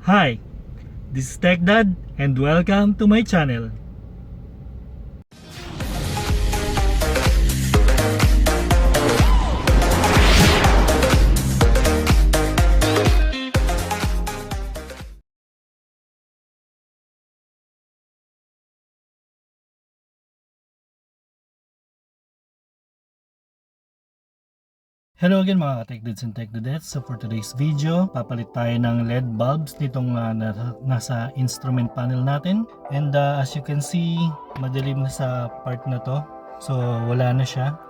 Hi, this is Tech Dad and welcome to my channel. Hello again mga ka-Tech Dads and Tech Dadettes. So for today's video, papalit tayo ng LED bulbs nitong nasa instrument panel natin. And as you can see, madilim na sa part na to. So wala na siya.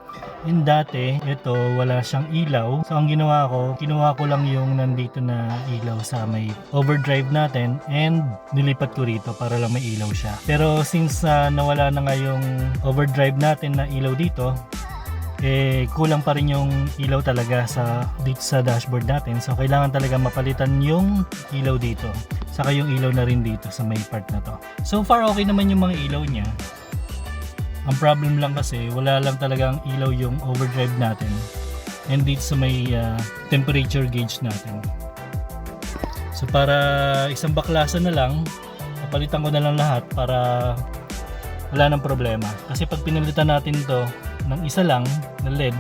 And dati, ito wala siyang ilaw. So ang ginawa ko, kinuha ko lang yung nandito na ilaw sa may overdrive natin and nilipat ko rito para lang may ilaw siya. Pero since nawala na nga yung overdrive natin na ilaw dito, kulang pa rin yung ilaw talaga dito sa dashboard natin. So kailangan talaga mapalitan yung ilaw dito, saka yung ilaw na rin dito sa may part na to. So far okay naman yung mga ilaw niya. Ang problem lang kasi wala lang talagang ilaw yung overdrive natin and dito sa may temperature gauge natin. So para isang baklasan na lang, papalitan ko na lang lahat para wala nang problema. Kasi pag pinalitan natin to ng isa lang na LED,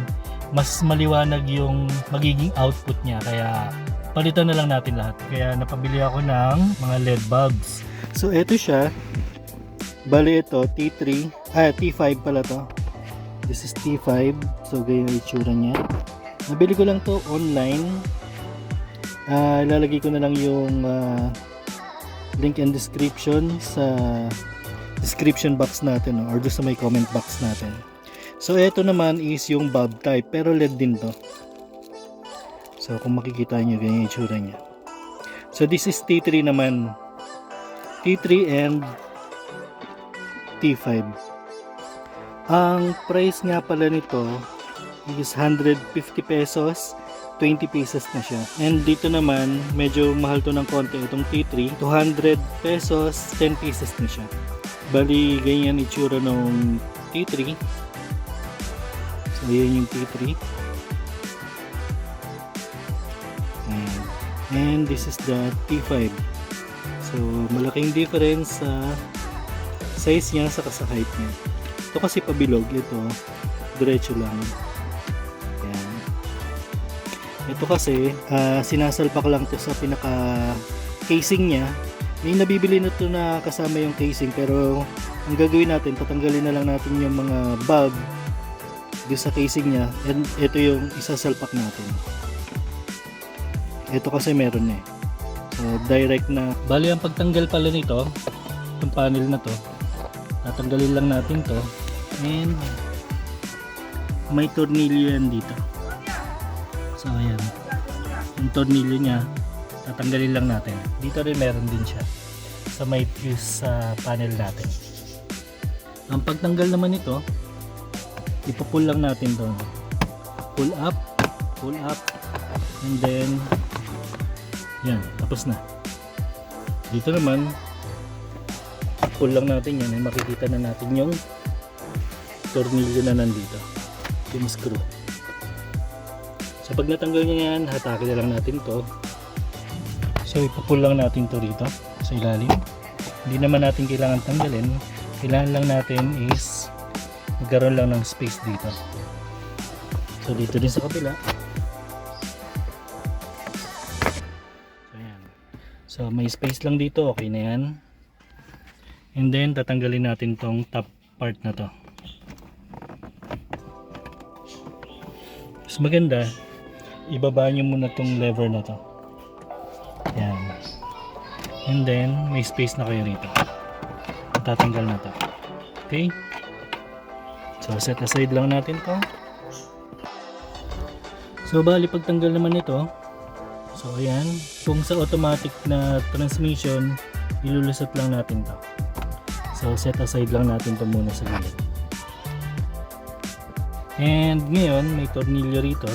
mas maliwanag yung magiging output niya, kaya palitan na lang natin lahat. Kaya napabili ako ng mga LED bulbs. So ito siya, bali ito T5 pala to. This is T5. So ganyan yung itsura niya. Nabili ko lang to online. Ilalagay ko na lang yung link and description sa description box natin, or doon sa may comment box natin. So ito naman is yung bulb type, pero LED din to. So kung makikita nyo, ganyan yung itsura nya. So this is T3 naman, T3 and T5. Ang price nga pala nito is 150 pesos, 20 pieces na siya. And dito naman medyo mahal to ng konti, itong T3, 200 pesos, 10 pieces na siya. Bali ganyan itsura ng T3. So ayan yung T3. And this is the T5. So malaking difference sa size niya sa height niya. Ito kasi pabilog, ito diretso lang. Ayan. Ito kasi sinasalpak lang to sa pinaka casing niya. May nabibili na ito na kasama yung casing, pero ang gagawin natin, tatanggalin na lang natin yung mga bulb doon sa casing niya, and ito yung isasalpak natin. Ito kasi meron eh. So direct na. Bali ang pagtanggal pala nito, itong panel na to, tatanggalin lang natin to, and may tornilyo yan dito. So ayan, yung tornilyo nya tatanggalin lang natin. Dito rin meron din siya sa may fuse sa panel natin. Ang pagtanggal naman ito, ipo-pull lang natin doon. Pull up, and then yan, tapos na. Dito naman pull lang natin yan, ay makikita na natin yung tornilyo na nandito, yung screw. So pag natanggal niya yan, hatakin na lang natin to. So ipo-pull lang natin to rito sa ilalim. Hindi naman natin kailangan tanggalin. Kailangan lang natin is magkaroon lang ng space dito. So dito din sa kabila. So ayan. So may space lang dito, okay na yan. And then tatanggalin natin tong top part na to. Mas maganda, ibaba nyo muna tong lever na to. Yan. And then may space na kayo rito. Tatanggal na to. Okay? So set aside lang natin to. So bali pagtanggal naman nito, so ayan, kung sa automatic na transmission, ilulusot lang natin to. So set aside lang natin to muna sa gilid. And ngayon may tornilyo rito,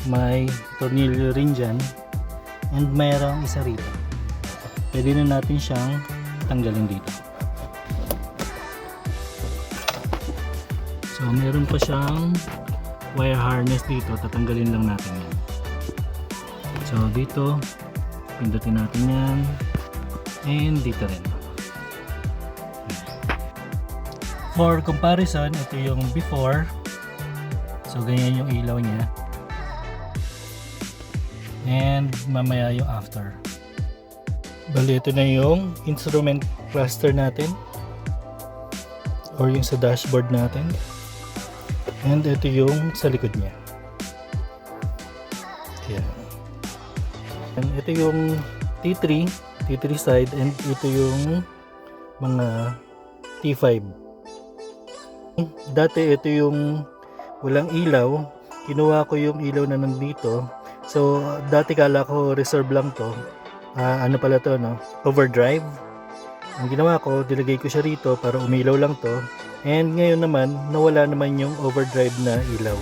may tornilyo rin dyan, and mayroong isa rito. Pwede na natin siyang tanggalin dito. So meron pa siyang wire harness dito, tatanggalin lang natin yan. So dito Pindutin natin yan. And dito rin. For comparison, ito yung before. So ganyan yung ilaw niya. And mamaya yung after. Bali, ito na yung instrument cluster natin. Or yung sa dashboard natin. And ito yung sa likod niya. Ayan. And ito yung T3 side, and ito yung mga T5. Dati ito yung walang ilaw. Kinuha ko yung ilaw na nandito. So dati kala ko reserve lang to. Ano pala to, no? Overdrive. Ang ginawa ko, dilagay ko siya rito para umilaw lang to. And ngayon naman, nawala naman yung overdrive na ilaw.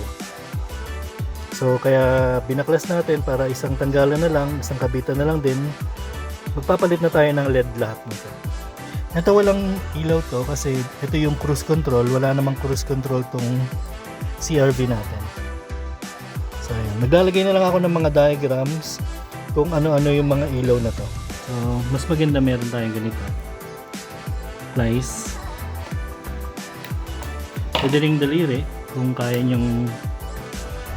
So kaya binaklas natin para isang tanggalan na lang, isang kabitan na lang din. Magpapalit na tayo ng LED lahat nito. Ito walang ilaw to kasi ito yung cruise control. Wala namang cruise control tong CRV natin. So ayan, naglalagay na lang ako ng mga diagrams kung ano-ano yung mga ilaw na to. So mas maganda meron tayong ganito. Flies. Pwede ring daliri kung kaya nyong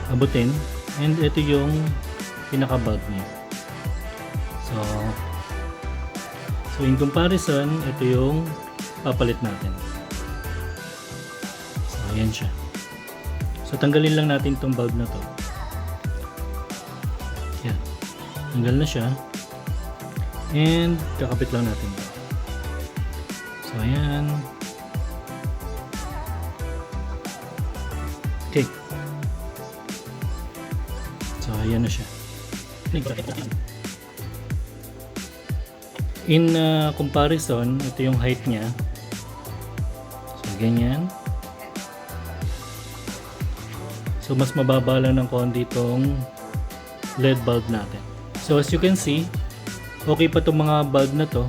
abutin. And ito yung pinaka-bulb niya. So in comparison, ito yung papalit natin. So ayan siya. So tanggalin lang natin itong bulb na to. Yan. Tanggal na siya. And kakabit lang natin. So ayan. Okay. So ayan na siya. In comparison, ito yung height niya. So ganyan. So mas mababa lang ng konti itong LED bulb natin. So as you can see, okay pa itong mga bulb na to.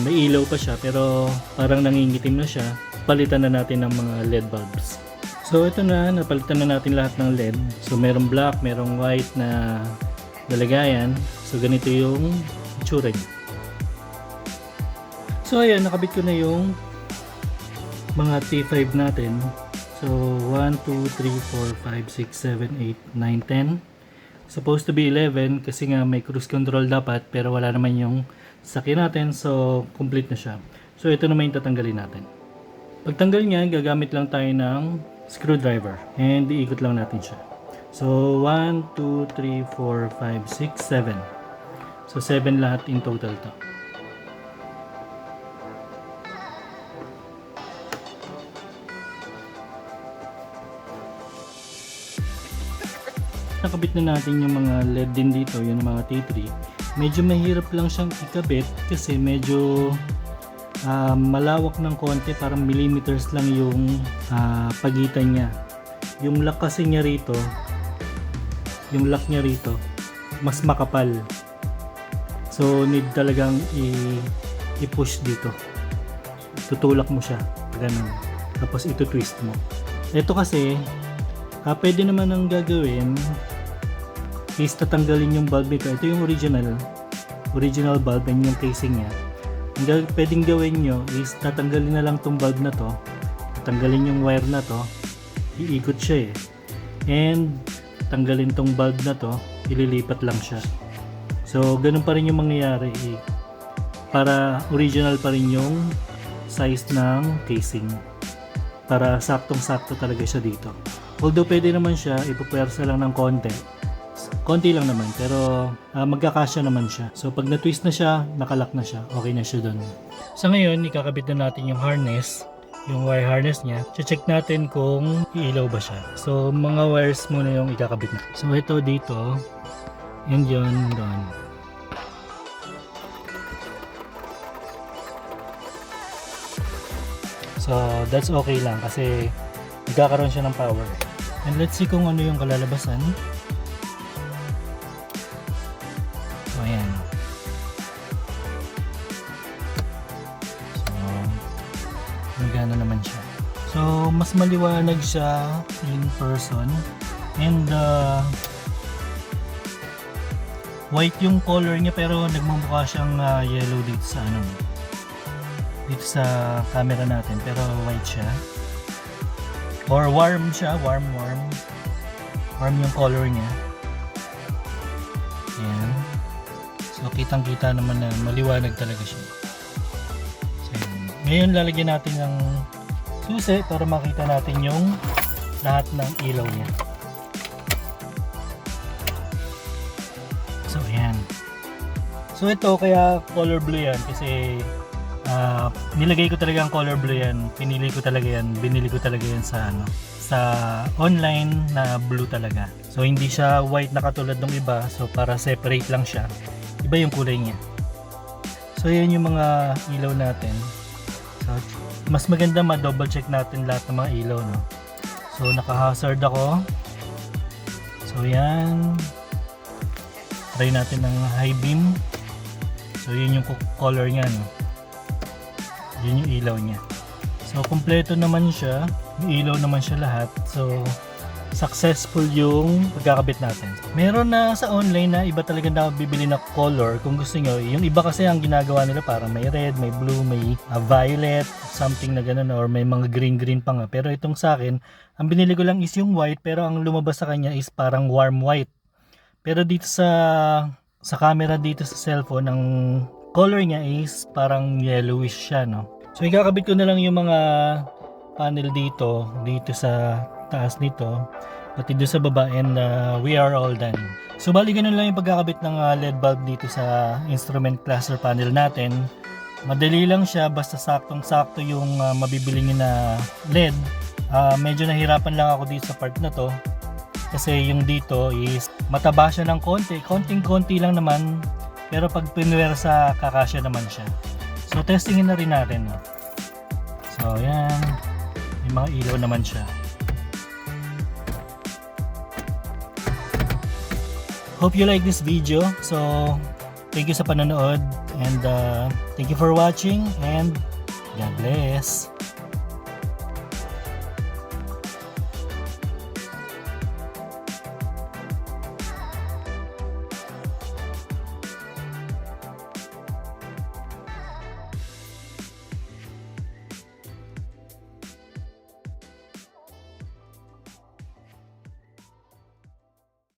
May ilaw pa siya pero parang nangingitim na siya. Palitan na natin ng mga LED bulbs. So ito na, napalitan na natin lahat ng LED. So merong black, merong white na lalagayan. So ganito yung itsura niya. So ayan, nakabit ko na yung mga T5 natin. So 1, 2, 3, 4, 5, 6, 7, 8, 9, 10. Supposed to be 11 kasi nga may cruise control dapat pero wala naman yung sakyan natin, so complete na siya. So ito naman yung tatanggalin natin. Pagtanggal niya, gagamit lang tayo ng screwdriver and iikot lang natin siya. So 1, 2, 3, 4, 5, 6, 7. So 7 lahat in total to. Nakabit na natin yung mga LED din dito, yung mga T3. Medyo mahirap lang siyang ikabit kasi medyo malawak ng konti, parang millimeters lang yung pagitan niya. Yung lock kasi niya rito, yung lock niya rito, mas makapal. So need talagang i-push dito. Tutulak mo siya, ganun. Tapos ito twist mo. Ito kasi, pwede naman ang gagawin is tatanggalin yung bulb nito. Ito yung original bulb and yung casing niya. Ang pwedeng gawin nyo is tatanggalin na lang tong bulb na to, tatanggalin yung wire na to, iikot siya and tanggalin tong bulb na to, ililipat lang siya. So ganun pa rin yung mangyayari para original pa rin yung size ng casing, para saktong-sakto talaga siya dito. Although pwede naman siya ipupersa lang ng konti lang naman, pero magkakasya naman siya. So pag na-twist na siya, nakalock na siya, okay na siya dun. Sa ngayon, ikakabit na natin yung harness, yung wire harness niya. Check natin kung iilaw ba siya. So mga wires muna yung ikakabit na. So ito dito, and yun doon. So that's okay lang kasi magkakaroon siya ng power. And let's see kung ano yung kalalabasan. So ayan. So magana naman siya. So mas maliwanag siya in person. And white yung color niya pero nagmumukha siyang yellow dito sa ano, dito sa camera natin, pero white siya or warm siya, warm yung color niya. Ayan. So kitang kita naman na maliwanag talaga siya. So ayan. Ngayon lalagyan natin ng susi para makita natin yung lahat ng ilaw niya. So ayan. So ito kaya color blue yan kasi nilagay ko talaga ang color blue yan. Pinili ko talaga yan. Binili ko talaga yan sa ano, sa online na blue talaga. So hindi siya white na katulad ng iba. So para separate lang siya. Iba yung kulay niya. So yan yung mga ilaw natin. So mas maganda ma-double check natin lahat ng mga ilaw, no. So naka-hazard ako. So yan. Try natin ng high beam. So yun yung color niya, no. Yun yung ilaw niya. So kompleto naman siya. May ilaw naman siya lahat. So successful yung pagkakabit natin. Meron na sa online na iba talaga na bibili na color kung gusto nyo. Yung iba kasi ang ginagawa nila parang may red, may blue, may violet, something na ganun, or may mga green pa nga. Pero itong sa akin, ang binili ko lang is yung white, pero ang lumabas sa kanya is parang warm white. Pero dito sa camera dito sa cellphone, ang color niya is parang yellowish siya, no. So ikakabit ko na lang yung mga panel dito sa taas nito, pati doon sa baba, and we are all done. So bali ganun lang yung pagkakabit ng LED bulb dito sa instrument cluster panel natin. Madali lang siya, basta saktong-sakto yung mabibili nyo na LED. Medyo nahirapan lang ako dito sa part na to kasi yung dito is mataba siya ng konting-konti lang naman, pero pag pinwersa kakasya naman siya. So testingin na rin natin, no? So yan, may mga ilaw naman siya. Hope you like this video. So thank you sa panonood, and thank you for watching, and God bless.